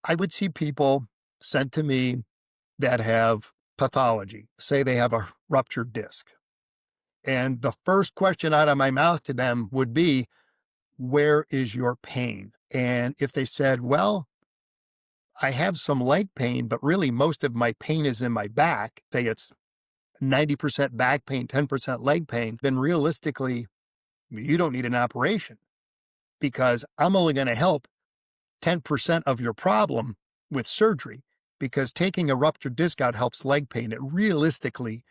I would see people sent to me that have pathology, say they have a ruptured disc. And the first question out of my mouth to them would be, where is your pain? And if they said, well, I have some leg pain, but really most of my pain is in my back, say it's 90% back pain, 10% leg pain, then realistically, you don't need an operation because I'm only going to help 10% of your problem with surgery because taking a ruptured disc out helps leg pain. It realistically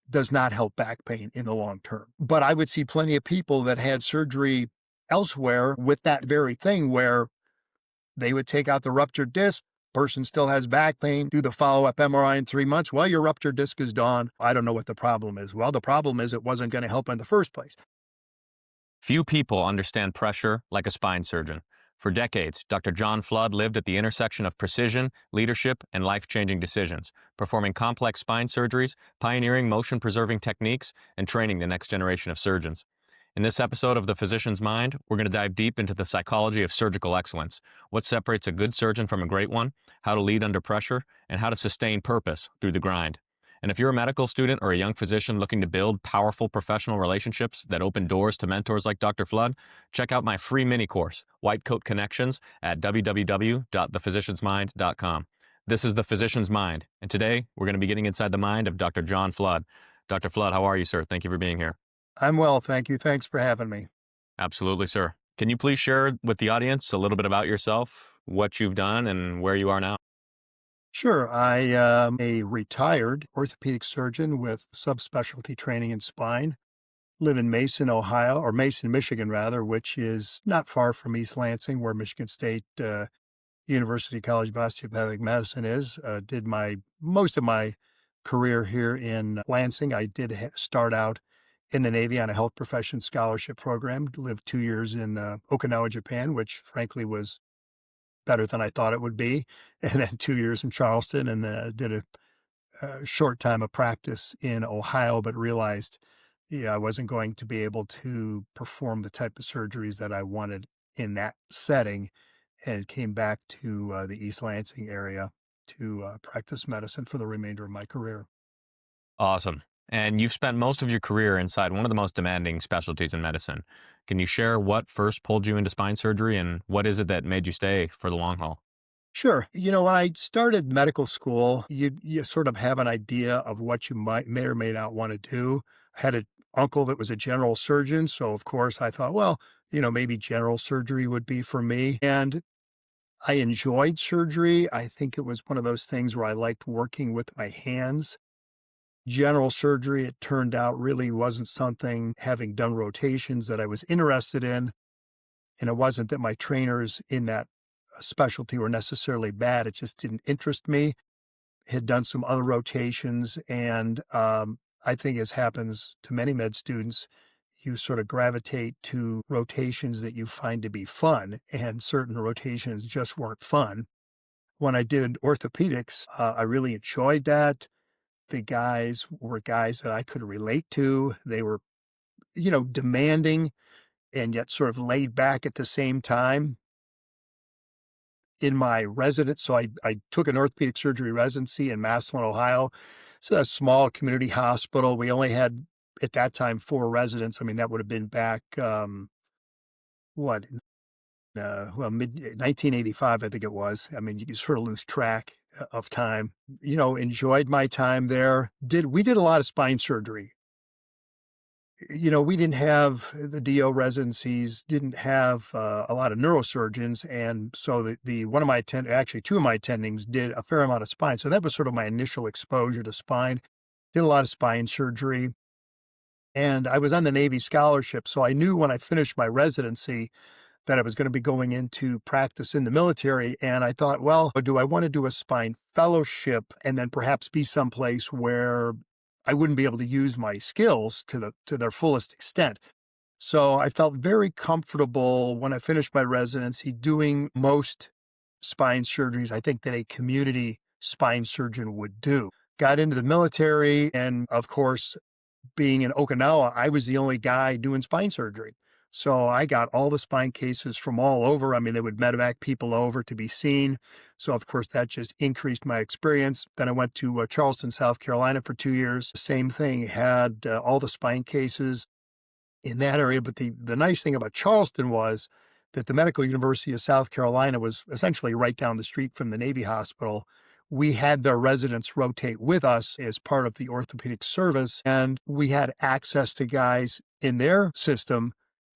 does not help back pain in the long term. But I would see plenty of people that had surgery elsewhere with that very thing where they would take out the ruptured disc, person still has back pain, do the follow-up MRI in 3 months. Well, your ruptured disc is gone. I don't know what the problem is. Well, the problem is it wasn't going to help in the first place. Few people understand pressure like a spine surgeon. For decades, Dr. John Flood lived at the intersection of precision, leadership, and life-changing decisions, performing complex spine surgeries, pioneering motion-preserving techniques, and training the next generation of surgeons. In this episode of The Physician's Mind, we're going to dive deep into the psychology of surgical excellence, what separates a good surgeon from a great one, how to lead under pressure, and how to sustain purpose through the grind. And if you're a medical student or a young physician looking to build powerful professional relationships that open doors to mentors like Dr. Flood, check out my free mini course, White Coat Connections, at www.thephysiciansmind.com. This is The Physician's Mind, and today we're going to be getting inside the mind of Dr. John Flood. Dr. Flood, how are you, sir? Thank you for being here. I'm well, thank you. Thanks for having me. Absolutely, sir. Can you please share with the audience a little bit about yourself, what you've done, and where you are now? Sure. I am a retired orthopedic surgeon with subspecialty training in spine. Live in Mason, Ohio, or Mason, Michigan, rather, which is not far from East Lansing, where Michigan State University College of Osteopathic Medicine is. Did most of my career here in Lansing. I did start out in the Navy on a health profession scholarship program. Lived 2 years in Okinawa, Japan, which frankly was better than I thought it would be. And then 2 years in Charleston, and did a short time of practice in Ohio, but realized I wasn't going to be able to perform the type of surgeries that I wanted in that setting, and came back to the East Lansing area to practice medicine for the remainder of my career. Awesome. And you've spent most of your career inside one of the most demanding specialties in medicine. Can you share what first pulled you into spine surgery and what is it that made you stay for the long haul? Sure. When I started medical school, you sort of have an idea of what you may or may not want to do. I had an uncle that was a general surgeon, so of course I thought, well, maybe general surgery would be for me. And I enjoyed surgery. I think it was one of those things where I liked working with my hands. General surgery, it turned out, really wasn't something, having done rotations, that I was interested in. And it wasn't that my trainers in that specialty were necessarily bad. It just didn't interest me. Had done some other rotations. And I think, as happens to many med students, you sort of gravitate to rotations that you find to be fun. And certain rotations just weren't fun. When I did orthopedics, I really enjoyed that. The guys were guys that I could relate to. They were, demanding and yet sort of laid back at the same time. In my residence, so I took an orthopedic surgery residency in Massillon, Ohio. It's a small community hospital. We only had, at that time, 4 residents. I mean, that would have been back, what, mid 1985, I think it was. I mean, you sort of lose track of time. Enjoyed my time there. We did a lot of spine surgery. We didn't have the DO residencies, didn't have a lot of neurosurgeons. And so one of my actually 2 of my attendings did a fair amount of spine. So that was sort of my initial exposure to spine. Did a lot of spine surgery. And I was on the Navy scholarship. So I knew when I finished my residency that I was going to be going into practice in the military. And I thought, well, do I want to do a spine fellowship and then perhaps be someplace where I wouldn't be able to use my skills to their fullest extent? So I felt very comfortable when I finished my residency doing most spine surgeries I think that a community spine surgeon would do. Got into the military, and of course, being in Okinawa, I was the only guy doing spine surgery. So I got all the spine cases from all over. I mean, they would medevac people over to be seen. So, of course, that just increased my experience. Then I went to Charleston, South Carolina for 2 years. Same thing, had all the spine cases in that area. But the nice thing about Charleston was that the Medical University of South Carolina was essentially right down the street from the Navy Hospital. We had their residents rotate with us as part of the orthopedic service, and we had access to guys in their system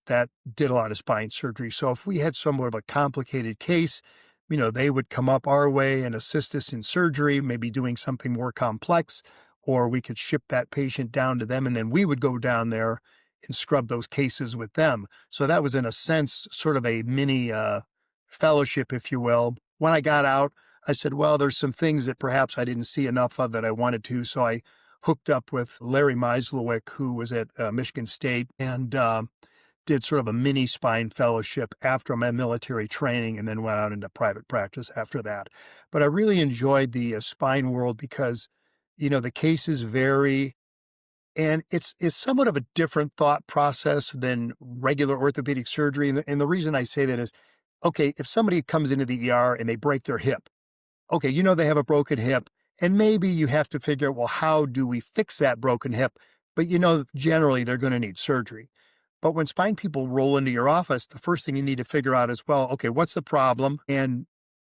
that did a lot of spine surgery. So if we had somewhat of a complicated case, they would come up our way and assist us in surgery, maybe doing something more complex, or we could ship that patient down to them, and then we would go down there and scrub those cases with them. So that was, in a sense, sort of a mini fellowship, if you will. When I got out, I said, well, there's some things that perhaps I didn't see enough of that I wanted to. So I hooked up with Larry Meislowick, who was at Michigan State, and did sort of a mini spine fellowship after my military training, and then went out into private practice after that. But I really enjoyed the spine world because, the cases vary, and it's somewhat of a different thought process than regular orthopedic surgery. And the reason I say that is, okay, if somebody comes into the ER and they break their hip, okay, they have a broken hip, and maybe you have to figure out, well, how do we fix that broken hip? But generally they're going to need surgery. But when spine people roll into your office, the first thing you need to figure out is, well, okay, what's the problem? And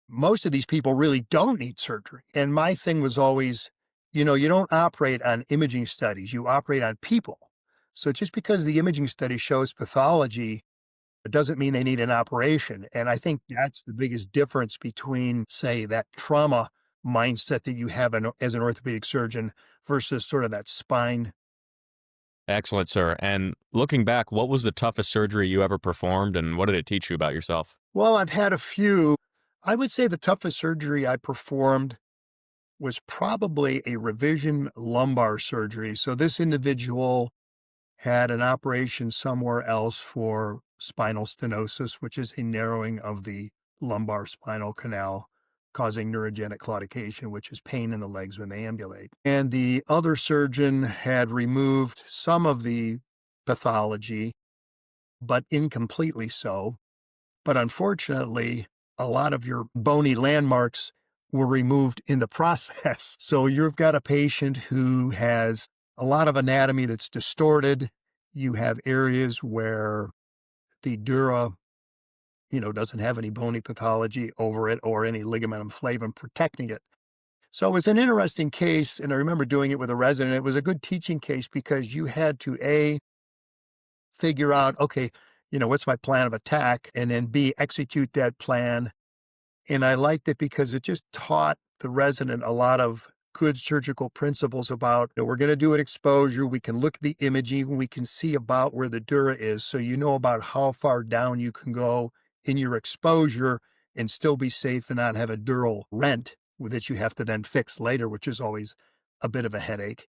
most of these people really don't need surgery. And my thing was always, you don't operate on imaging studies, you operate on people. So just because the imaging study shows pathology, it doesn't mean they need an operation. And I think that's the biggest difference between, say, that trauma mindset that you have as an orthopedic surgeon versus sort of that spine. Excellent, sir. And looking back, what was the toughest surgery you ever performed and what did it teach you about yourself? Well, I've had a few. I would say the toughest surgery I performed was probably a revision lumbar surgery. So this individual had an operation somewhere else for spinal stenosis, which is a narrowing of the lumbar spinal canal, causing neurogenic claudication, which is pain in the legs when they ambulate. And the other surgeon had removed some of the pathology, but incompletely so. But unfortunately, a lot of your bony landmarks were removed in the process. So you've got a patient who has a lot of anatomy that's distorted. You have areas where the dura, doesn't have any bony pathology over it or any ligamentum flavum protecting it. So it was an interesting case, and I remember doing it with a resident. It was a good teaching case because you had to, A, figure out, okay, what's my plan of attack, and then B, execute that plan. And I liked it because it just taught the resident a lot of good surgical principles about, we're going to do an exposure. We can look at the imaging. We can see about where the dura is. So you know about how far down you can go in your exposure and still be safe and not have a dural rent that you have to then fix later, which is always a bit of a headache.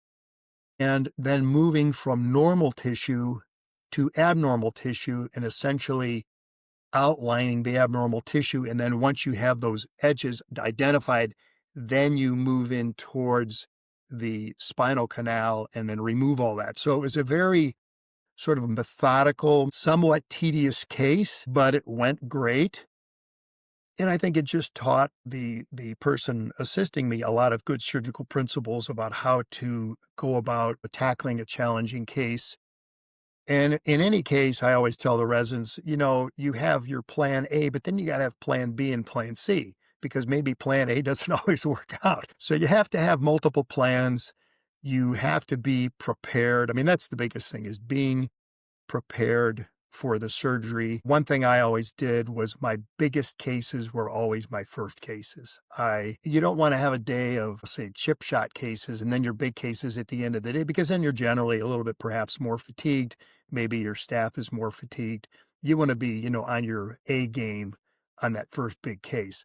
And then moving from normal tissue to abnormal tissue and essentially outlining the abnormal tissue. And then once you have those edges identified, then you move in towards the spinal canal and then remove all that. So it was a very sort of methodical, somewhat tedious case, but it went great. And I think it just taught the person assisting me a lot of good surgical principles about how to go about tackling a challenging case. And in any case, I always tell the residents, you have your plan A, but then you got to have plan B and plan C because maybe plan A doesn't always work out. So you have to have multiple plans. You have to be prepared. I mean, that's the biggest thing, is being prepared for the surgery. One thing I always did was my biggest cases were always my first cases. You don't want to have a day of, say, chip shot cases and then your big cases at the end of the day, because then you're generally a little bit perhaps more fatigued. Maybe your staff is more fatigued. You want to be, on your A game on that first big case.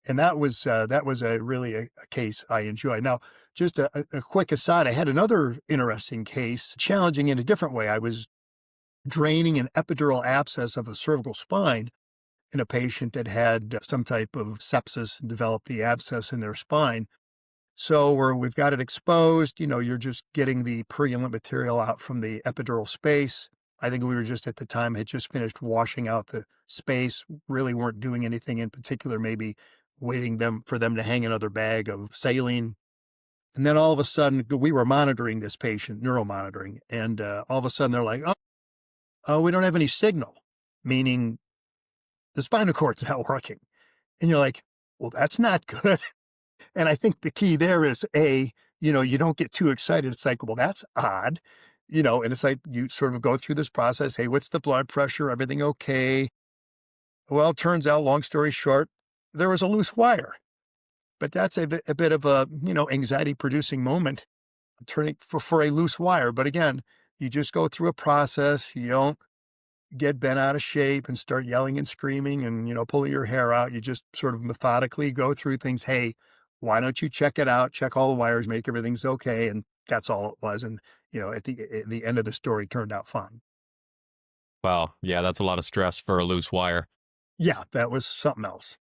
And that was a really a case I enjoyed. Now, just a quick aside, I had another interesting case, challenging in a different way. I was draining an epidural abscess of the cervical spine in a patient that had some type of sepsis, developed the abscess in their spine. So we've got it exposed, you're just getting the purulent material out from the epidural space. I think we were just at the time had just finished washing out the space, really weren't doing anything in particular, maybe waiting them for them to hang another bag of saline. And then all of a sudden, we were monitoring this patient, neuromonitoring, and all of a sudden they're like, oh, we don't have any signal, meaning the spinal cord's not working. And you're like, well, that's not good. And I think the key there is you don't get too excited. It's like, well, that's odd, and it's like you sort of go through this process. Hey, what's the blood pressure? Everything okay? Well, turns out, long story short, there was a loose wire. But that's a bit of a, anxiety producing moment turning for a loose wire. But again, you just go through a process. You don't get bent out of shape and start yelling and screaming and, pulling your hair out. You just sort of methodically go through things. Hey, why don't you check it out? Check all the wires, make everything's okay. And that's all it was. And, at the end of the story turned out fine. Well, yeah, that's a lot of stress for a loose wire. Yeah, that was something else.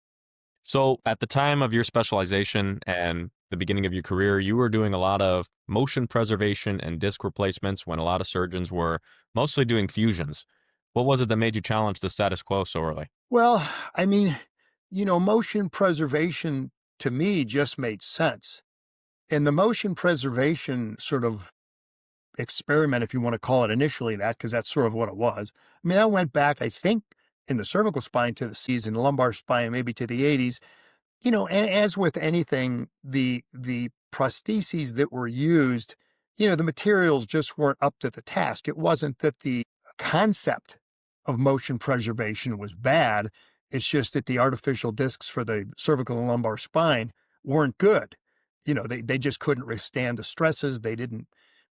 So, at the time of your specialization and the beginning of your career, you were doing a lot of motion preservation and disc replacements when a lot of surgeons were mostly doing fusions. What was it that made you challenge the status quo so early? Well, I mean, motion preservation to me just made sense. And the motion preservation sort of experiment, if you want to call it initially that, because that's sort of what it was. I mean, I went back, I think, in the cervical spine to the season, lumbar spine, maybe to the 80s. And as with anything, the prostheses that were used, the materials just weren't up to the task. It wasn't that the concept of motion preservation was bad. It's just that the artificial discs for the cervical and lumbar spine weren't good. They just couldn't withstand the stresses. They didn't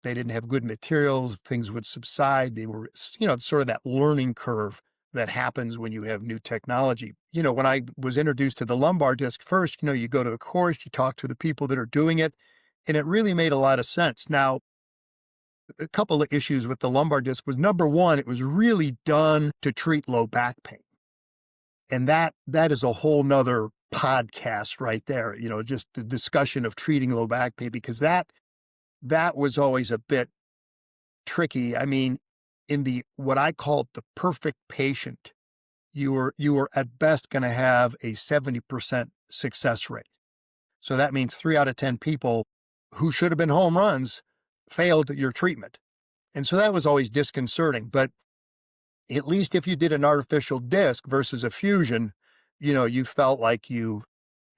have good materials. Things would subside. They were, sort of that learning curve that happens when you have new technology. When I was introduced to the lumbar disc first, you go to the course, you talk to the people that are doing it, and it really made a lot of sense. Now, a couple of issues with the lumbar disc was, number one, it was really done to treat low back pain. And that is a whole nother podcast right there, just the discussion of treating low back pain, because that was always a bit tricky. I mean, in the what I called the perfect patient, you were at best going to have a 70% success rate. So that means 3 out of 10 people who should have been home runs failed your treatment. And so that was always disconcerting. But at least if you did an artificial disc versus a fusion, you felt like you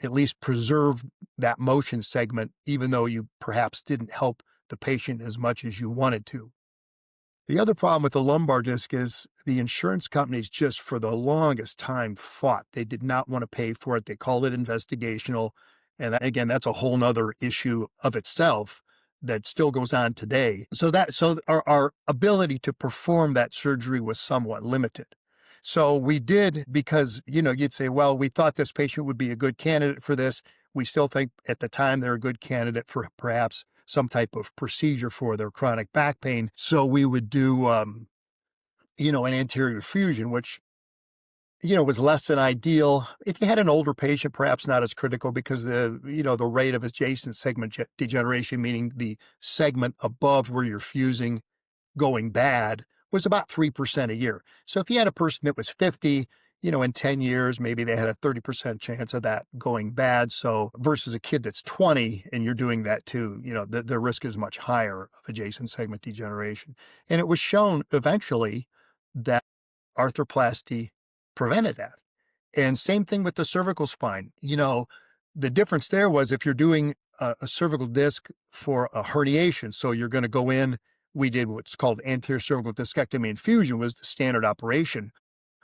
at least preserved that motion segment, even though you perhaps didn't help the patient as much as you wanted to. The other problem with the lumbar disc is the insurance companies just for the longest time fought. They did not want to pay for it. They called it investigational. And again, that's a whole nother issue of itself that still goes on today. So our ability to perform that surgery was somewhat limited. So we did, because, you'd say, well, we thought this patient would be a good candidate for this. We still think at the time they're a good candidate for perhaps some type of procedure for their chronic back pain. So we would do, an anterior fusion, which, was less than ideal. If you had an older patient, perhaps not as critical, because the rate of adjacent segment degeneration, meaning the segment above where you're fusing going bad, was about 3% a year. So if you had a person that was 50, in 10 years, maybe they had a 30% chance of that going bad. So versus a kid that's 20 and you're doing that too, the risk is much higher of adjacent segment degeneration. And it was shown eventually that arthroplasty prevented that. And same thing with the cervical spine. The difference there was, if you're doing a cervical disc for a herniation, so you're going to go in, we did what's called anterior cervical discectomy and fusion, was the standard operation,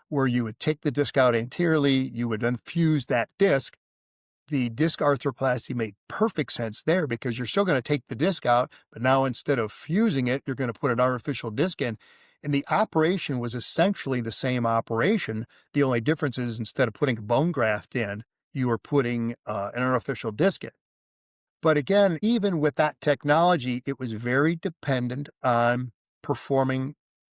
where you would take the disc out anteriorly, you would then fuse that disc. The disc arthroplasty made perfect sense there, because you're still going to take the disc out, but now instead of fusing it, you're going to put an artificial disc in. And the operation was essentially the same operation. The only difference is, instead of putting a bone graft in, you were putting an artificial disc in. But again, even with that technology, it was very dependent on performing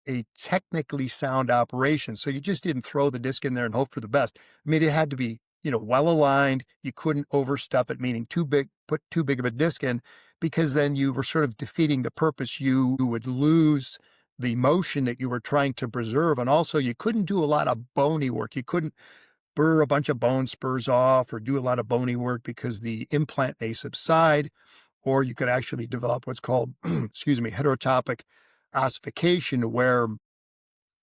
a technically sound operation. So you just didn't throw the disc in there and hope for the best. I mean, it had to be, well aligned. You couldn't overstuff it, meaning put too big of a disc in, because then you were sort of defeating the purpose. You would lose the motion that you were trying to preserve. And also, you couldn't do a lot of bony work. You couldn't burr a bunch of bone spurs off or do a lot of bony work because the implant may subside, or you could actually develop what's called, excuse me, heterotopic ossification, where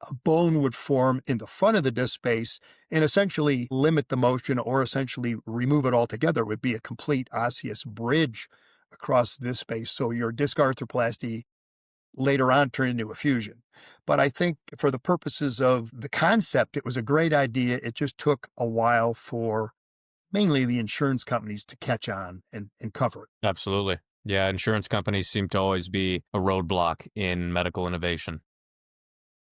a bone would form in the front of the disc space and essentially limit the motion or essentially remove it altogether. It would be a complete osseous bridge across this space. So your disc arthroplasty later on turned into a fusion. But I think for the purposes of the concept, it was a great idea. It just took a while for mainly the insurance companies to catch on and cover it. Absolutely. Yeah, insurance companies seem to always be a roadblock in medical innovation.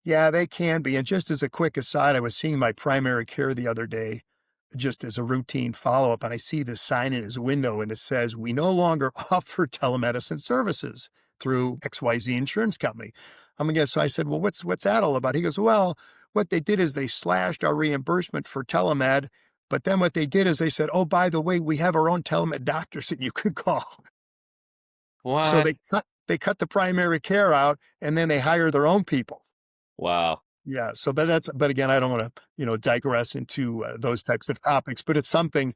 Yeah, they can be. And just as a quick aside, I was seeing my primary care the other day, just as a routine follow up, and I see this sign in his window and it says, "We no longer offer telemedicine services through XYZ insurance company." So I said, "Well, what's that all about?" He goes, "Well, what they did is they slashed our reimbursement for telemed, but then what they did is they said, oh, by the way, we have our own telemed doctors that you can call." So What? they cut the primary care out and then they hire their own people. Wow. Yeah. So, but again, I don't want to, digress into those types of topics, but it's something,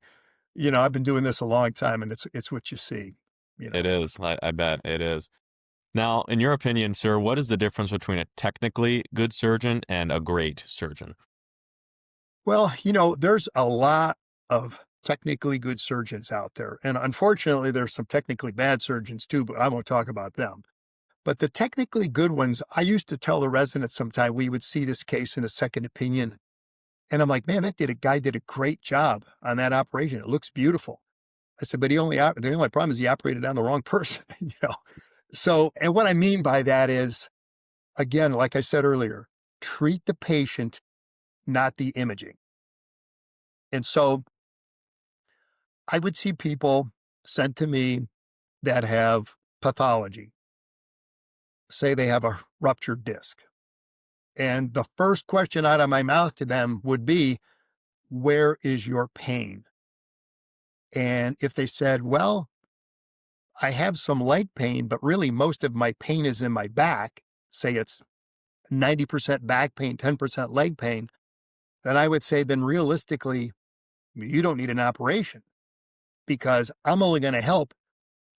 I've been doing this a long time and it's what you see, you It know. is. I bet it is. Now, in your opinion, sir, what is the difference between a technically good surgeon and a great surgeon? Well, there's a lot of technically good surgeons out there. And unfortunately, there's some technically bad surgeons too, but I won't talk about them. But the technically good ones, I used to tell the residents sometime we would see this case in a second opinion. And I'm like, man, guy did a great job on that operation. It looks beautiful. I said, but the only problem is he operated on the wrong person, So, and what I mean by that is, again, like I said earlier, treat the patient, not the imaging. And so I would see people sent to me that have pathology, say they have a ruptured disc. And the first question out of my mouth to them would be, where is your pain? And if they said, well, I have some leg pain, but really most of my pain is in my back, say it's 90% back pain, 10% leg pain, then I would say, then realistically, you don't need an operation because I'm only going to help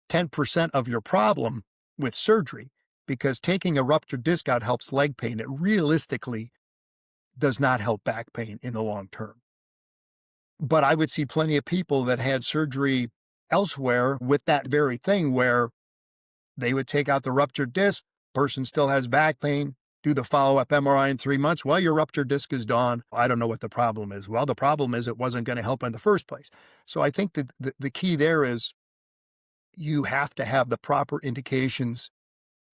10% of your problem with surgery because taking a ruptured disc out helps leg pain. It realistically does not help back pain in the long term. But I would see plenty of people that had surgery elsewhere with that very thing where they would take out the ruptured disc, person still has back pain, do the follow-up MRI in 3 months. Well, your ruptured disc is gone. I don't know what the problem is. Well, the problem is it wasn't going to help in the first place. So I think that the key there is you have to have the proper indications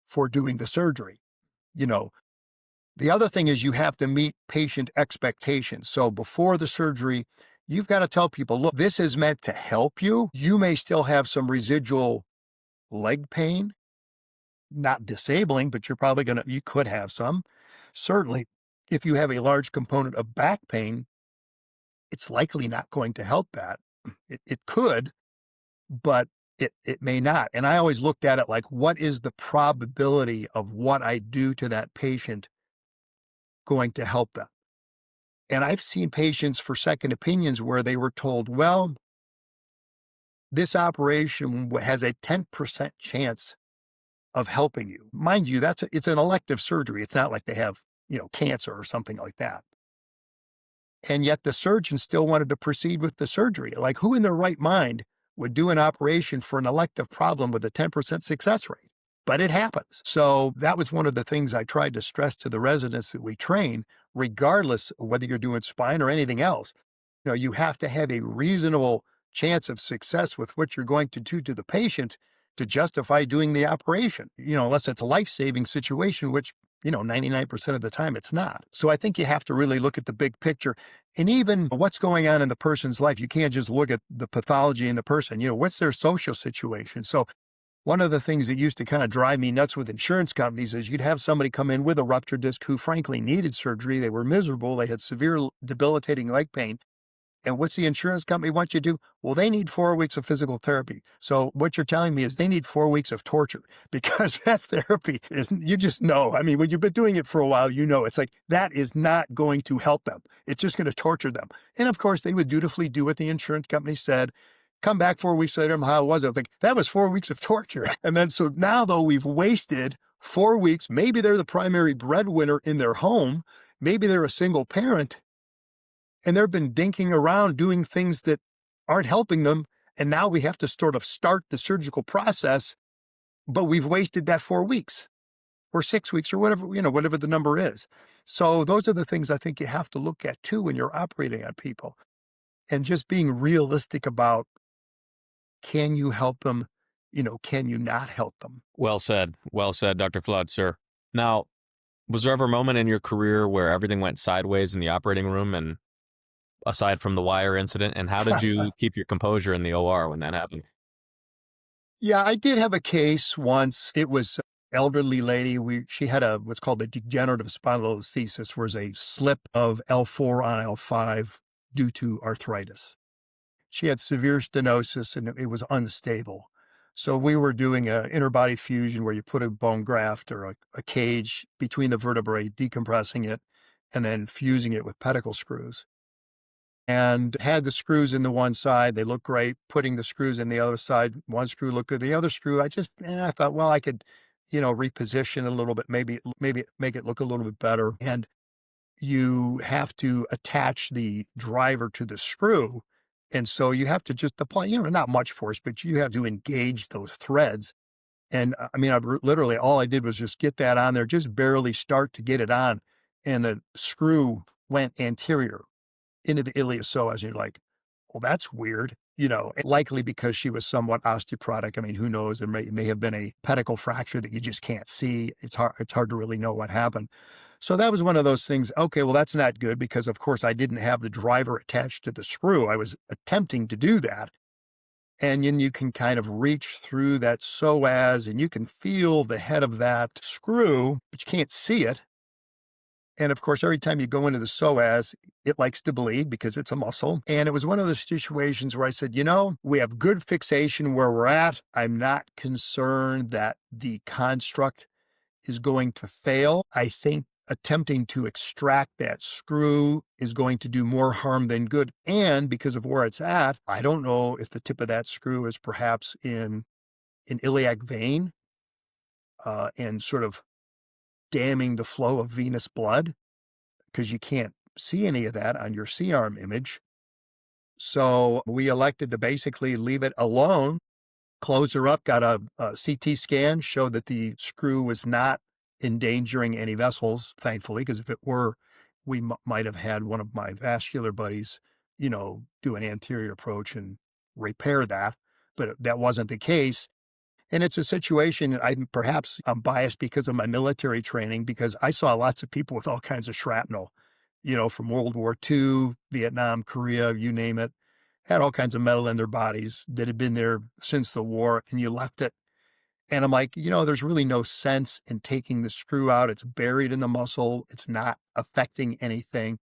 for doing the surgery. You know, the other thing is you have to meet patient expectations. So before the surgery, you've got to tell people, look, this is meant to help you. You may still have some residual leg pain, not disabling, but you could have some. Certainly, if you have a large component of back pain, it's likely not going to help that. It could, but it may not. And I always looked at it like, what is the probability of what I do to that patient going to help them? And I've seen patients for second opinions where they were told, well, this operation has a 10% chance of helping you. Mind you, it's an elective surgery. It's not like they have, cancer or something like that. And yet the surgeon still wanted to proceed with the surgery. Like, who in their right mind would do an operation for an elective problem with a 10% success rate? But it happens. So that was one of the things I tried to stress to the residents that we train, regardless of whether you're doing spine or anything else. You have to have a reasonable chance of success with what you're going to do to the patient to justify doing the operation, unless it's a life-saving situation, which, 99% of the time it's not. So I think you have to really look at the big picture and even what's going on in the person's life. You can't just look at the pathology in the person, what's their social situation. So one of the things that used to kind of drive me nuts with insurance companies is you'd have somebody come in with a ruptured disc who frankly needed surgery. They were miserable. They had severe debilitating leg pain. And what's the insurance company want you to do? Well, they need 4 weeks of physical therapy. So what you're telling me is they need 4 weeks of torture because that therapy is, you just know. I mean, when you've been doing it for a while, you know, it's like that is not going to help them. It's just going to torture them. And of course, they would dutifully do what the insurance company said. Come back 4 weeks later, how was it? Like, that was 4 weeks of torture. And then so now, though, we've wasted 4 weeks. Maybe they're the primary breadwinner in their home. Maybe they're a single parent and they've been dinking around doing things that aren't helping them. And now we have to sort of start the surgical process, but we've wasted that 4 weeks or 6 weeks or whatever, whatever the number is. So those are the things I think you have to look at too when you're operating on people and just being realistic about, can you help them? Can you not help them? Well said, Dr. Flood, sir. Now, was there ever a moment in your career where everything went sideways in the operating room and aside from the wire incident, and how did you keep your composure in the OR when that happened? Yeah, I did have a case once. It was an elderly lady. She had what's called a degenerative spondylolisthesis, was a slip of L4 on L5 due to arthritis. She had severe stenosis and it was unstable. So we were doing a interbody fusion where you put a bone graft or a cage between the vertebrae, decompressing it, and then fusing it with pedicle screws. And had the screws in the one side, they look great. Putting the screws in the other side, one screw looked good. The other screw, I thought, well, I could, reposition a little bit, maybe make it look a little bit better. And you have to attach the driver to the screw. And so you have to just apply, not much force, but you have to engage those threads. And I mean, literally all I did was just get that on there, just barely start to get it on. And the screw went anterior into the iliopsoas. And you're like, well, that's weird, likely because she was somewhat osteoporotic. I mean, who knows? It may have been a pedicle fracture that you just can't see. It's hard to really know what happened. So that was one of those things. Okay, well, that's not good because, of course, I didn't have the driver attached to the screw. I was attempting to do that. And then you can kind of reach through that psoas and you can feel the head of that screw, but you can't see it. And of course, every time you go into the psoas, it likes to bleed because it's a muscle. And it was one of those situations where I said, we have good fixation where we're at. I'm not concerned that the construct is going to fail. I think attempting to extract that screw is going to do more harm than good. And because of where it's at, I don't know if the tip of that screw is perhaps in an iliac vein and sort of damming the flow of venous blood, because you can't see any of that on your C-arm image. So we elected to basically leave it alone, close her up, got a CT scan, showed that the screw was not endangering any vessels, thankfully, because if it were, we might have had one of my vascular buddies, do an anterior approach and repair that. But that wasn't the case. And it's a situation, perhaps I'm biased because of my military training, because I saw lots of people with all kinds of shrapnel, from World War II, Vietnam, Korea, you name it, had all kinds of metal in their bodies that had been there since the war, and you left it. And I'm like, there's really no sense in taking the screw out. It's buried in the muscle. It's not affecting anything.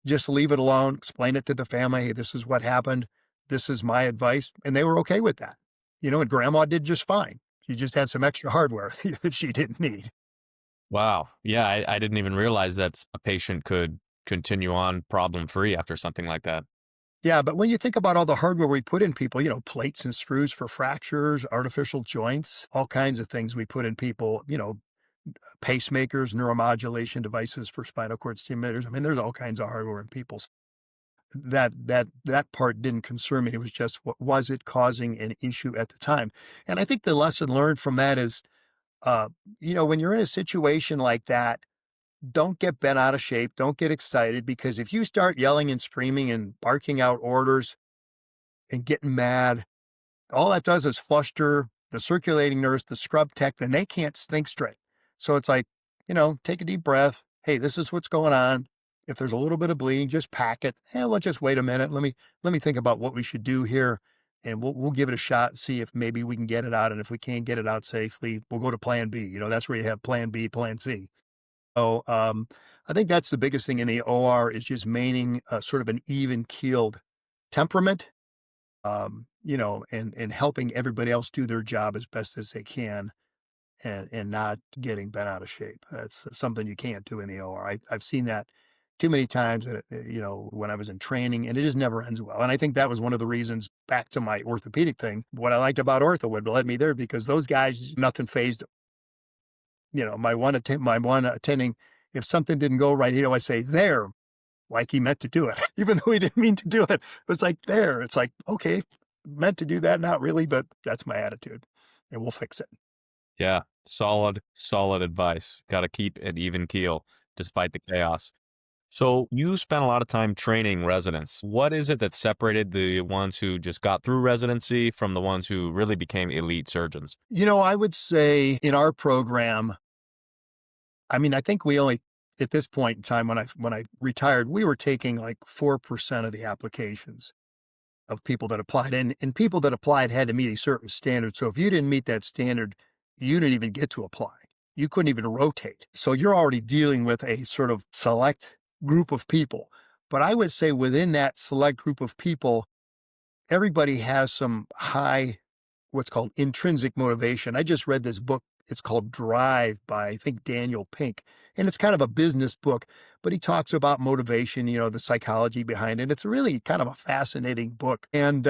Just leave it alone, explain it to the family. Hey, this is what happened. This is my advice. And they were okay with that. And grandma did just fine. She just had some extra hardware that she didn't need. Wow. Yeah, I didn't even realize that a patient could continue on problem free after something like that. Yeah, but when you think about all the hardware we put in people, plates and screws for fractures, artificial joints, all kinds of things we put in people, pacemakers, neuromodulation devices for spinal cord stimulators. I mean, there's all kinds of hardware in people. That part didn't concern me. It was just, what was it causing an issue at the time? And I think the lesson learned from that is, uh, when you're in a situation like that, don't get bent out of shape. Don't get excited, because if you start yelling and screaming and barking out orders and getting mad, all that does is fluster the circulating nerves, the scrub tech, then they can't think straight. So it's like, take a deep breath. Hey, this is what's going on. If there's a little bit of bleeding, just pack it. Let's just wait a minute. Let me think about what we should do here, and we'll give it a shot and see if maybe we can get it out. And if we can't get it out safely, we'll go to plan B. That's where you have plan B, plan C. So I think that's the biggest thing in the OR, is just maintaining sort of an even keeled temperament, and helping everybody else do their job as best as they can and not getting bent out of shape. That's something you can't do in the OR. I've seen that too many times that, when I was in training, and it just never ends well. And I think that was one of the reasons, back to my orthopedic thing, what I liked about ortho, what led me there, because those guys, nothing phased them. My one attending, if something didn't go right, he'd always say, "There," like he meant to do it, even though he didn't mean to do it. It was like, "There." It's like, okay, meant to do that, not really, but that's my attitude, and we'll fix it. Yeah, solid, solid advice. Got to keep an even keel despite the chaos. So you spent a lot of time training residents. What is it that separated the ones who just got through residency from the ones who really became elite surgeons? I would say in our program, I mean, I think we only, at this point in time, when I retired, we were taking like 4% of the applications of people that applied, and people that applied had to meet a certain standard. So if you didn't meet that standard, you didn't even get to apply. You couldn't even rotate. So you're already dealing with a sort of select group of people. But I would say within that select group of people, everybody has some high, what's called intrinsic motivation. I just read this book. It's called Drive by, I think, Daniel Pink. And it's kind of a business book, but he talks about motivation, the psychology behind it. It's really kind of a fascinating book. And,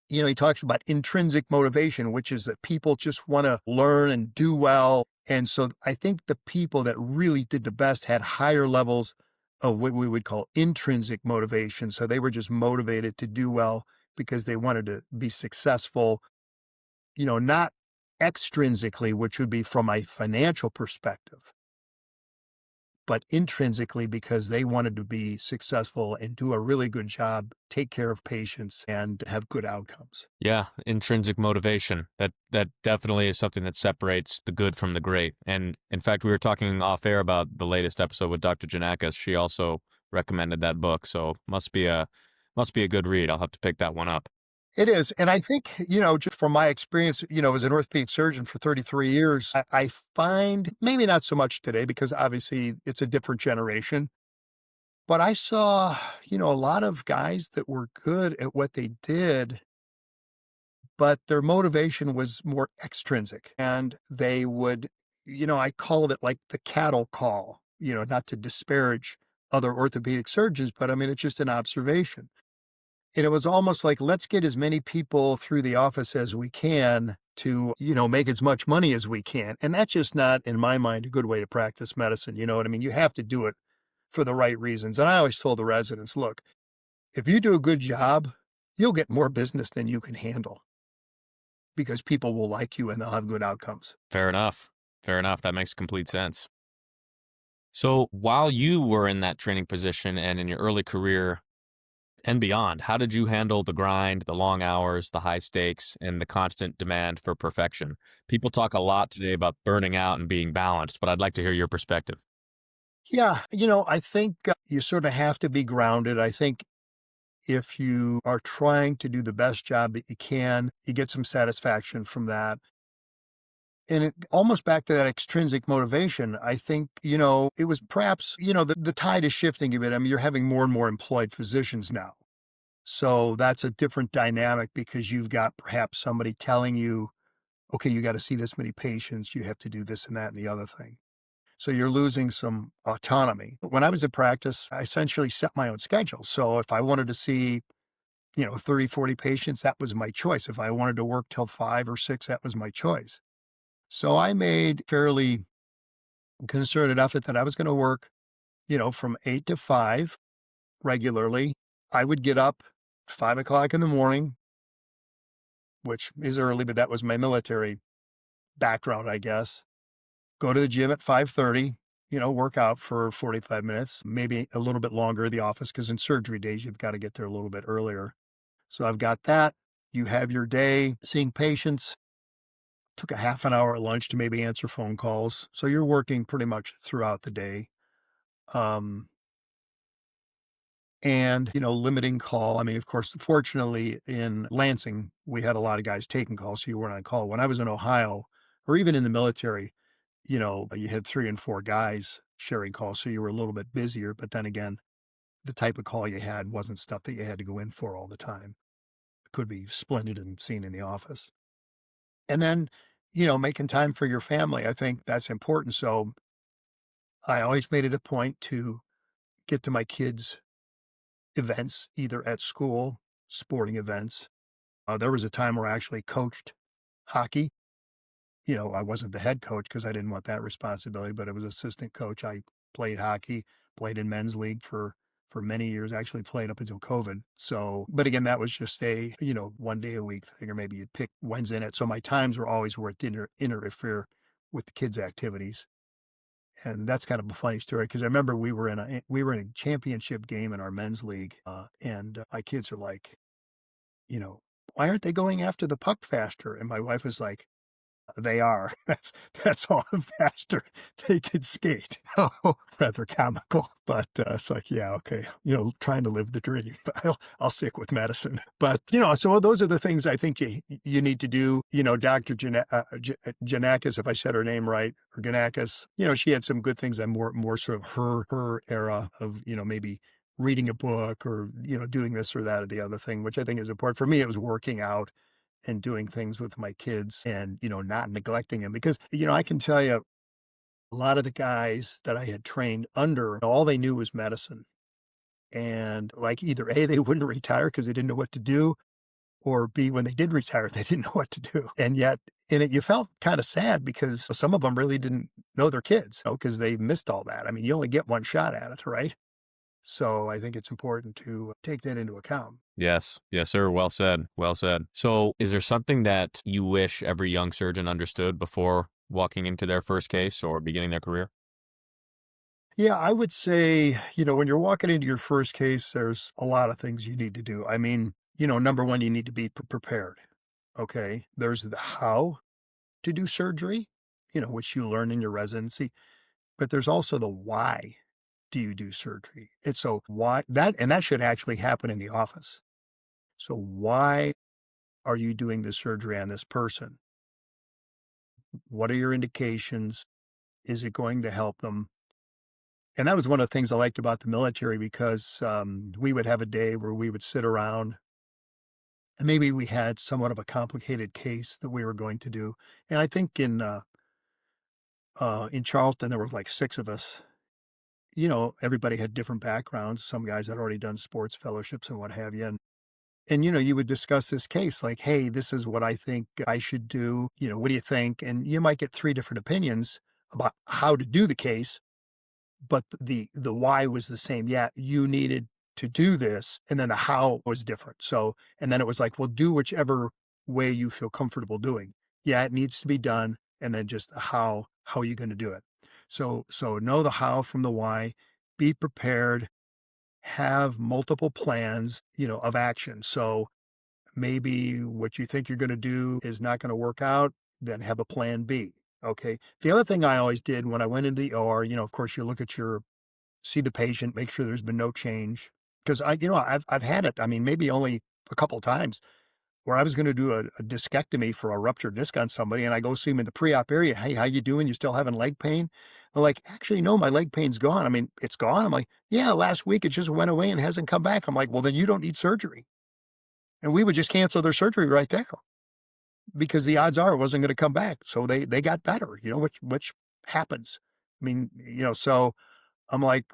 he talks about intrinsic motivation, which is that people just want to learn and do well. And so I think the people that really did the best had higher levels of what we would call intrinsic motivation. So they were just motivated to do well because they wanted to be successful, not extrinsically, which would be from a financial perspective, but intrinsically because they wanted to be successful and do a really good job, take care of patients, and have good outcomes. Yeah, intrinsic motivation. That definitely is something that separates the good from the great. And in fact, we were talking off air about the latest episode with Dr. Janakis. She also recommended that book, so must be a good read. I'll have to pick that one up. It is. And I think, just from my experience, as an orthopedic surgeon for 33 years, I find, maybe not so much today because obviously it's a different generation, but I saw, a lot of guys that were good at what they did, but their motivation was more extrinsic. And they would, I called it like the cattle call, not to disparage other orthopedic surgeons, but I mean, it's just an observation. And it was almost like, let's get as many people through the office as we can to, make as much money as we can. And that's just not, in my mind, a good way to practice medicine. You know what I mean? You have to do it for the right reasons. And I always told the residents, look, if you do a good job, you'll get more business than you can handle because people will like you and they'll have good outcomes. Fair enough. Fair enough. That makes complete sense. So while you were in that training position and in your early career and beyond, how did you handle the grind, the long hours, the high stakes, and the constant demand for perfection? People talk a lot today about burning out and being balanced, but I'd like to hear your perspective. Yeah. I think you sort of have to be grounded. I think if you are trying to do the best job that you can, you get some satisfaction from that. And it almost back to that extrinsic motivation. I think, it was perhaps, the tide is shifting a bit. I mean, you're having more and more employed physicians now. So that's a different dynamic because you've got perhaps somebody telling you, okay, you got to see this many patients, you have to do this and that and the other thing. So you're losing some autonomy. When I was in practice, I essentially set my own schedule. So if I wanted to see, 30, 40 patients, that was my choice. If I wanted to work till 5 or 6, that was my choice. So I made fairly concerted effort that I was going to work, from 8 to 5 regularly. I would get up 5 o'clock in the morning, which is early, but that was my military background, I guess. Go to the gym at 5:30, work out for 45 minutes, maybe a little bit longer at the office because in surgery days, you've got to get there a little bit earlier. So I've got that. You have your day seeing patients. Took a half an hour at lunch to maybe answer phone calls. So you're working pretty much throughout the day. Um, and, limiting call. I mean, of course, fortunately in Lansing, we had a lot of guys taking calls, so you weren't on call. When I was in Ohio or even in the military, you had 3 and 4 guys sharing calls, so you were a little bit busier. But then again, the type of call you had wasn't stuff that you had to go in for all the time. It could be splendid and seen in the office. And then, making time for your family, I think that's important. So I always made it a point to get to my kids' events, either at school, sporting events. There was a time where I actually coached hockey. I wasn't the head coach because I didn't want that responsibility, but I was assistant coach. I played hockey, played in men's league for many years, actually played up until COVID. So, but again, that was just a, 1 day a week thing, or maybe you'd pick when's in it. So my times were always where it didn't interfere with the kids' activities. And that's kind of a funny story because I remember we were in a championship game in our men's league, and my kids are like, you know, why aren't they going after the puck faster? And my wife was like, they are. That's all the faster they can skate. Oh, rather comical, but, it's like, yeah, okay, trying to live the dream, but I'll stick with medicine. But, so those are the things I think you need to do. Dr. Janakis, if I said her name right, or Ganakis, she had some good things and more sort of her era of, maybe reading a book or, doing this or that or the other thing, which I think is important. For me, it was working out and doing things with my kids and, not neglecting them because, I can tell you a lot of the guys that I had trained under, all they knew was medicine. And like either A, they wouldn't retire because they didn't know what to do, or B, when they did retire, they didn't know what to do. And yet in it, you felt kind of sad because some of them really didn't know their kids, because they missed all that. I mean, you only get one shot at it, right? So I think it's important to take that into account. Yes. Yes, sir. Well said. Well said. So, is there something that you wish every young surgeon understood before walking into their first case or beginning their career? Yeah, I would say, when you're walking into your first case, there's a lot of things you need to do. I mean, number one, you need to be prepared. Okay. There's the how to do surgery, which you learn in your residency, but there's also the why do you do surgery? It's so why that, and that should actually happen in the office. So why are you doing this surgery on this person? What are your indications? Is it going to help them? And that was one of the things I liked about the military because we would have a day where we would sit around and maybe we had somewhat of a complicated case that we were going to do. And I think in Charleston there was like 6 of us. Everybody had different backgrounds. Some guys had already done sports fellowships and what have you. And you would discuss this case like, hey, this is what I think I should do. What do you think? And you might get 3 different opinions about how to do the case, but the why was the same. Yeah, you needed to do this, and then the how was different. So, and then it was like, well, do whichever way you feel comfortable doing. Yeah, it needs to be done, and then just the how are you going to do it? So know the how from the why, be prepared, have multiple plans, of action. So maybe what you think you're going to do is not going to work out, then have a plan B. Okay. The other thing I always did when I went into the OR, of course, you look at see the patient, make sure there's been no change. Because I've had it. I mean, maybe only a couple times where I was going to do a discectomy for a ruptured disc on somebody, and I go see him in the pre-op area. Hey, how you doing? You still having leg pain? They're like, actually, no, my leg pain's gone. I mean, it's gone. I'm like, yeah, last week it just went away and hasn't come back. I'm like, well, then you don't need surgery. And we would just cancel their surgery right there because the odds are it wasn't going to come back. So they got better, which happens. I mean, so I'm like,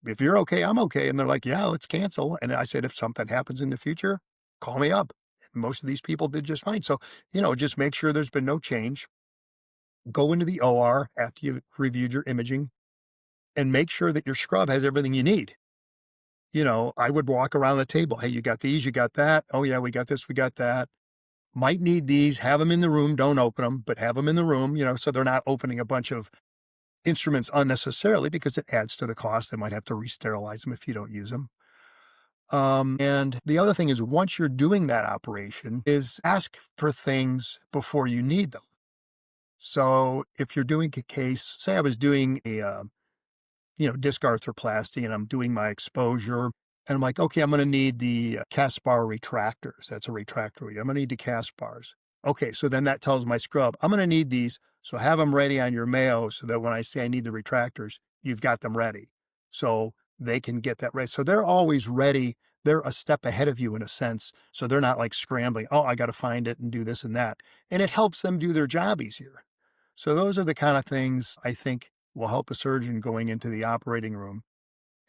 if you're okay, I'm okay. And they're like, yeah, let's cancel. And I said, if something happens in the future, call me up. And most of these people did just fine. So, just make sure there's been no change. Go into the OR after you've reviewed your imaging and make sure that your scrub has everything you need. I would walk around the table. Hey, you got these, you got that. Oh, yeah, we got this, we got that. Might need these. Have them in the room. Don't open them, but have them in the room, so they're not opening a bunch of instruments unnecessarily because it adds to the cost. They might have to re-sterilize them if you don't use them. And the other thing is once you're doing that operation is ask for things before you need them. So if you're doing a case, say I was doing a, disc arthroplasty and I'm doing my exposure and I'm like, okay, I'm going to need the cast bar retractors. That's a retractor. I'm going to need the cast bars. Okay. So then that tells my scrub, I'm going to need these. So have them ready on your Mayo so that when I say I need the retractors, you've got them ready. So they can get that right. So they're always ready. They're a step ahead of you in a sense. So they're not like scrambling, oh, I got to find it and do this and that. And it helps them do their job easier. So those are the kind of things I think will help a surgeon going into the operating room.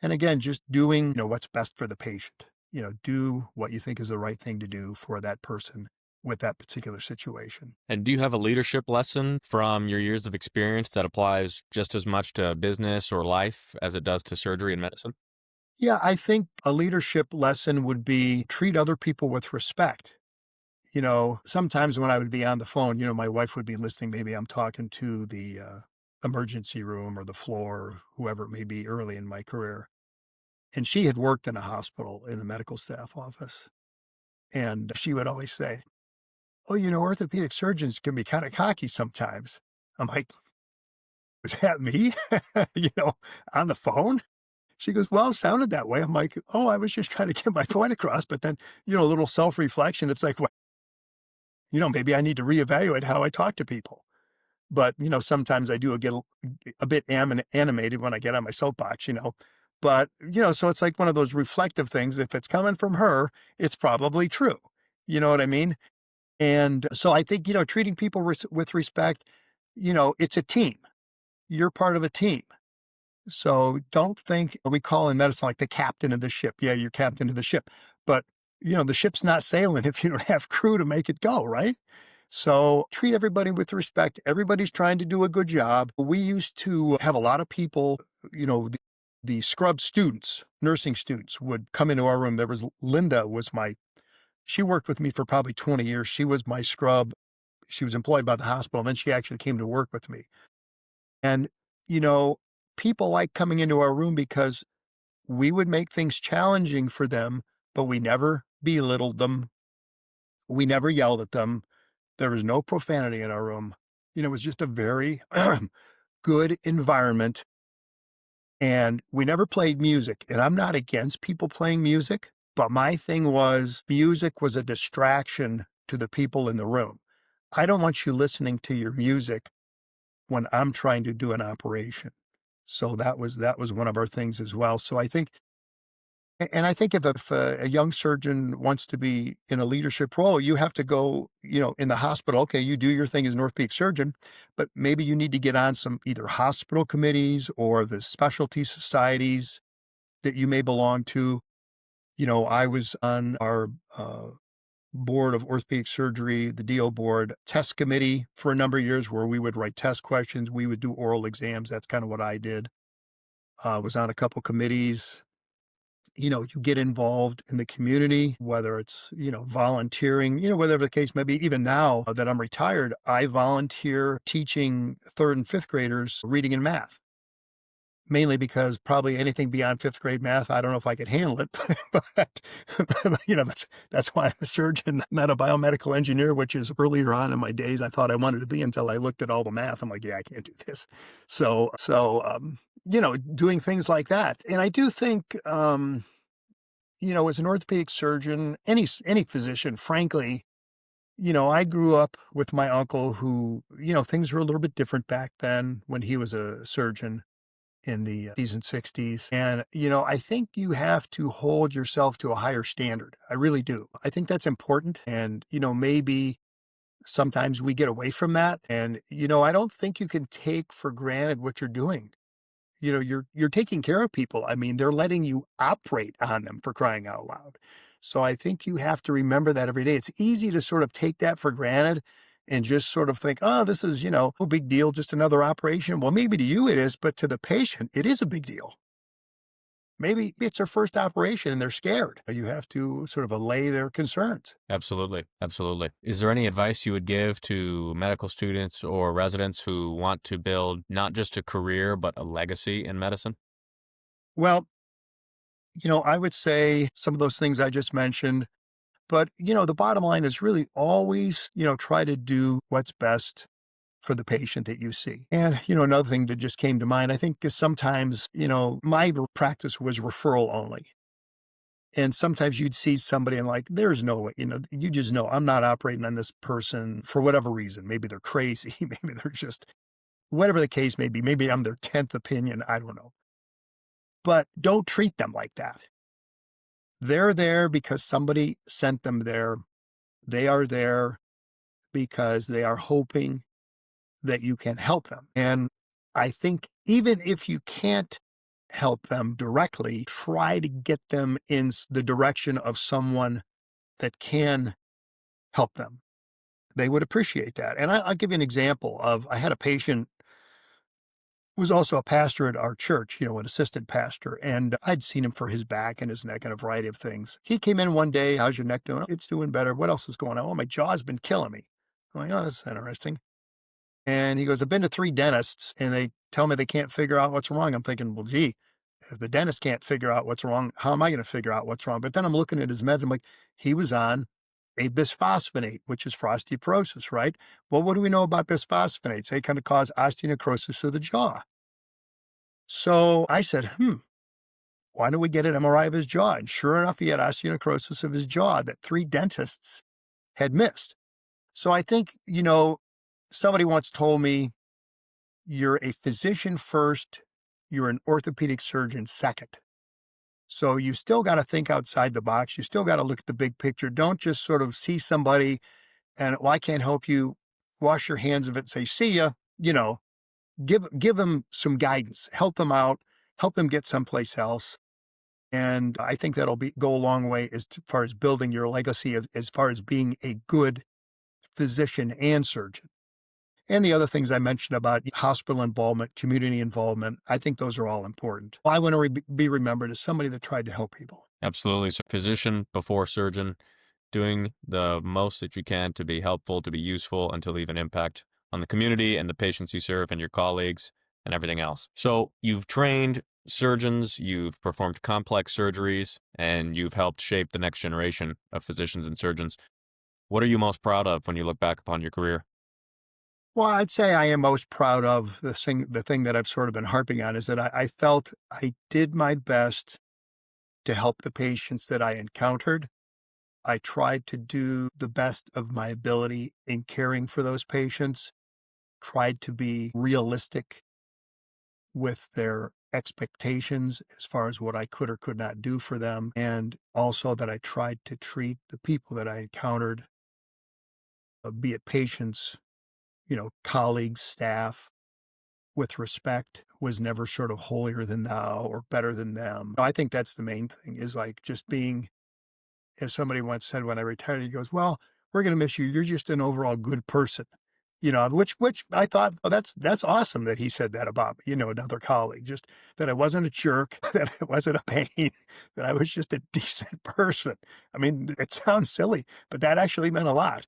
And again, just doing, what's best for the patient. Do what you think is the right thing to do for that person with that particular situation. And do you have a leadership lesson from your years of experience that applies just as much to business or life as it does to surgery and medicine? Yeah, I think a leadership lesson would be treat other people with respect. Sometimes when I would be on the phone, my wife would be listening. Maybe I'm talking to the emergency room or the floor, or whoever it may be early in my career. And she had worked in a hospital in the medical staff office. And she would always say, oh, orthopedic surgeons can be kind of cocky sometimes. I'm like, is that me? you know, on the phone? She goes, well, it sounded that way. I'm like, oh, I was just trying to get my point across. But then, a little self reflection. It's like, well, maybe I need to reevaluate how I talk to people. But, sometimes I do get a bit animated when I get on my soapbox. But, so it's like one of those reflective things. If it's coming from her, it's probably true. You know what I mean? And so I think, treating people with respect, it's a team. You're part of a team. So don't think we call in medicine like the captain of the ship. Yeah, you're captain of the ship. But, the ship's not sailing if you don't have crew to make it go, right? So treat everybody with respect. Everybody's trying to do a good job. We used to have a lot of people, the scrub students, nursing students would come into our room. There was Linda she worked with me for probably 20 years. She was my scrub. She was employed by the hospital, and then she actually came to work with me. And, you know, people like coming into our room because we would make things challenging for them, but we never belittled them. We never yelled at them. There was no profanity in our room. It was just a very good environment. And we never played music. And I'm not against people playing music, but my thing was music was a distraction to the people in the room. I don't want you listening to your music when I'm trying to do an operation. So that was one of our things as well. So I think, and I think if a young surgeon wants to be in a leadership role, you have to go, in the hospital. Okay, you do your thing as an orthopedic surgeon, but maybe you need to get on some either hospital committees or the specialty societies that you may belong to. I was on our board of orthopedic surgery, the DO board test committee for a number of years where we would write test questions. We would do oral exams. That's kind of what I did. Was on a couple committees. You get involved in the community, whether it's, volunteering, whatever the case may be. Even now that I'm retired, I volunteer teaching third and fifth graders reading and math. Mainly because probably anything beyond fifth grade math, I don't know if I could handle it, but, that's why I'm a surgeon, not a biomedical engineer, which is earlier on in my days, I thought I wanted to be until I looked at all the math. I'm like, yeah, I can't do this. Doing things like that. And I do think, as an orthopedic surgeon, any physician, frankly, I grew up with my uncle who, things were a little bit different back then when he was a surgeon in the 50s and 60s. And, I think you have to hold yourself to a higher standard. I really do. I think that's important. And, maybe sometimes we get away from that. And, I don't think you can take for granted what you're doing. You're taking care of people. I mean, they're letting you operate on them for crying out loud. So I think you have to remember that every day. It's easy to sort of take that for granted and just sort of think, oh, this is, no big deal, just another operation. Well, maybe to you it is, but to the patient, it is a big deal. Maybe it's their first operation and they're scared. You have to sort of allay their concerns. Absolutely. Absolutely. Is there any advice you would give to medical students or residents who want to build not just a career, but a legacy in medicine? Well, I would say some of those things I just mentioned, but, the bottom line is really always, try to do what's best for the patient that you see. And, another thing that just came to mind, I think is sometimes, my practice was referral only. And sometimes you'd see somebody and like, there's no way, you just know I'm not operating on this person for whatever reason. Maybe they're crazy. Maybe they're just, whatever the case may be. Maybe I'm their 10th opinion. I don't know. but don't treat them like that. They're there because somebody sent them there. They are there because they are hoping that you can help them. And I think even if you can't help them directly, try to get them in the direction of someone that can help them. They would appreciate that. And I'll give you an example of I had a patient who was also a pastor at our church, an assistant pastor, and I'd seen him for his back and his neck and a variety of things. He came in one day, how's your neck doing? It's doing better. What else is going on? Oh, my jaw's been killing me. I'm like, oh, that's interesting. And he goes, I've been to 3 dentists and they tell me they can't figure out what's wrong. I'm thinking, well, gee, if the dentist can't figure out what's wrong, how am I going to figure out what's wrong? But then I'm looking at his meds. I'm like, he was on a bisphosphonate, which is for osteoporosis, right? Well, what do we know about bisphosphonates? They kind of cause osteonecrosis of the jaw. So I said, why don't we get an MRI of his jaw? And sure enough, he had osteonecrosis of his jaw that 3 dentists had missed. So I think, somebody once told me, you're a physician first, you're an orthopedic surgeon second. So you still got to think outside the box. You still got to look at the big picture. Don't just sort of see somebody and, well, I can't help you. Wash your hands of it and say, see ya, give them some guidance, help them out, help them get someplace else. And I think that'll go a long way as far as building your legacy, as far as being a good physician and surgeon. And the other things I mentioned about hospital involvement, community involvement, I think those are all important. I want to be remembered as somebody that tried to help people. Absolutely. So physician before surgeon, doing the most that you can to be helpful, to be useful, and to leave an impact on the community and the patients you serve and your colleagues and everything else. So you've trained surgeons, you've performed complex surgeries, and you've helped shape the next generation of physicians and surgeons. What are you most proud of when you look back upon your career? Well, I'd say I am most proud of the thing that I've sort of been harping on is that I felt I did my best to help the patients that I encountered. I tried to do the best of my ability in caring for those patients, tried to be realistic with their expectations as far as what I could or could not do for them, and also that I tried to treat the people that I encountered, be it patients, colleagues, staff, with respect, was never sort of holier than thou or better than them. I think that's the main thing is like just being, as somebody once said when I retired, he goes, well, we're going to miss you. You're just an overall good person, which I thought, oh, that's awesome that he said that about me, another colleague, just that I wasn't a jerk, that I wasn't a pain, that I was just a decent person. I mean, it sounds silly, but that actually meant a lot.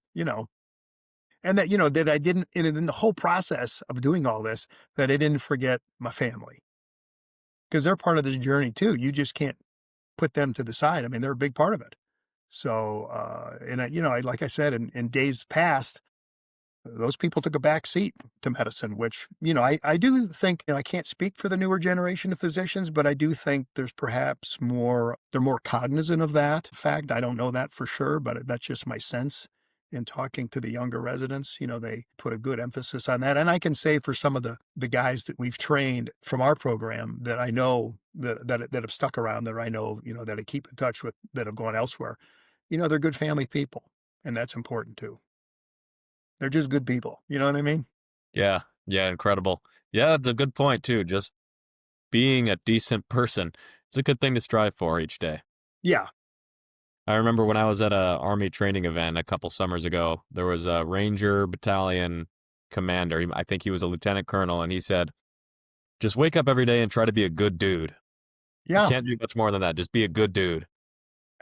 And that, that I didn't, in the whole process of doing all this, that I didn't forget my family because they're part of this journey too. You just can't put them to the side. I mean, they're a big part of it. So, and like I said, in days past, those people took a back seat to medicine, which, I do think, I can't speak for the newer generation of physicians, but I do think there's perhaps they're more cognizant of that fact. I don't know that for sure, but that's just my sense in talking to the younger residents. They put a good emphasis on that. And I can say for some of the guys that we've trained from our program that I know that have stuck around, that I know, that I keep in touch with, that have gone elsewhere, they're good family people. And that's important too. They're just good people, you know what I mean? Yeah, yeah, incredible. Yeah, that's a good point too. Just being a decent person. It's a good thing to strive for each day. Yeah. I remember when I was at a army training event a couple summers ago, there was a Ranger battalion commander. I think he was a lieutenant colonel, and he said, "Just wake up every day and try to be a good dude. You Yeah, can't do much more than that. Just be a good dude."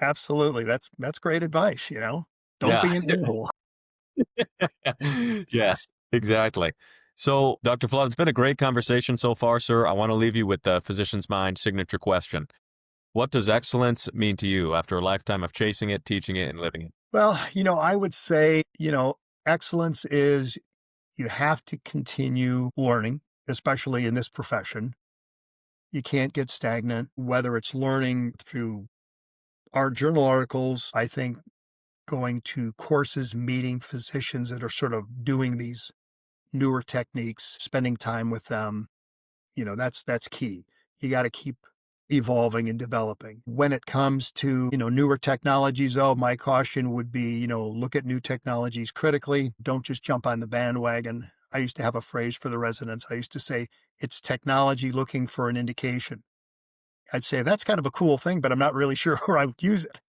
absolutely. That's great advice. Don't Yeah. be an a-hole. Yes, exactly. So, Dr. Flood, it's been a great conversation so far, sir. I want to leave you with the physician's mind signature question. What does excellence mean to you after a lifetime of chasing it, teaching it, and living it? Well, I would say, excellence is you have to continue learning, especially in this profession. You can't get stagnant, whether it's learning through our journal articles, I think going to courses, meeting physicians that are sort of doing these newer techniques, spending time with them, that's key. You got to keep evolving and developing. When it comes to, newer technologies, though, my caution would be, look at new technologies critically. Don't just jump on the bandwagon. I used to have a phrase for the residents. I used to say, it's technology looking for an indication. I'd say that's kind of a cool thing, but I'm not really sure where I would use it.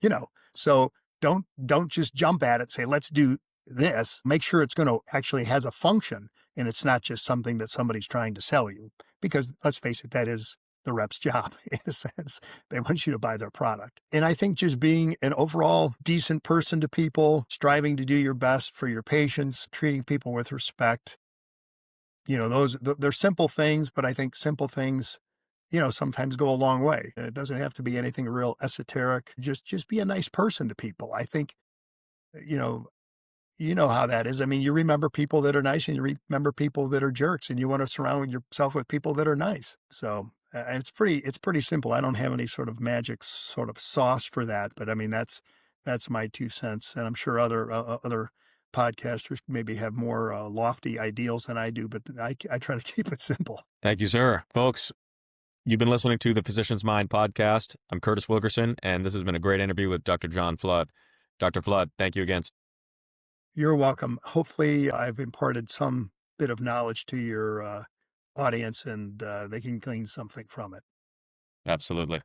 You know, so don't just jump at it, say, "Let's do this." Make sure it's gonna actually has a function and it's not just something that somebody's trying to sell you, because let's face it, that is the rep's job in a sense. They want you to buy their product. And I think just being an overall decent person to people, striving to do your best for your patients, treating people with respect, they're simple things, but I think simple things, sometimes go a long way. It doesn't have to be anything real esoteric. Just be a nice person to people. I think, you know, you know how that is. I mean, you remember people that are nice and you remember people that are jerks, and you want to surround yourself with people that are nice. So, and it's pretty simple. I don't have any sort of magic sort of sauce for that, but I mean, that's my 2 cents. And I'm sure other podcasters maybe have more lofty ideals than I do, but I try to keep it simple. Thank you, sir. Folks, you've been listening to the Physician's Mind podcast. I'm Curtis Wilkerson, and this has been a great interview with Dr. John Flood. Dr. Flood, thank you again. You're welcome. Hopefully, I've imparted some bit of knowledge to your audience, and they can glean something from it. Absolutely.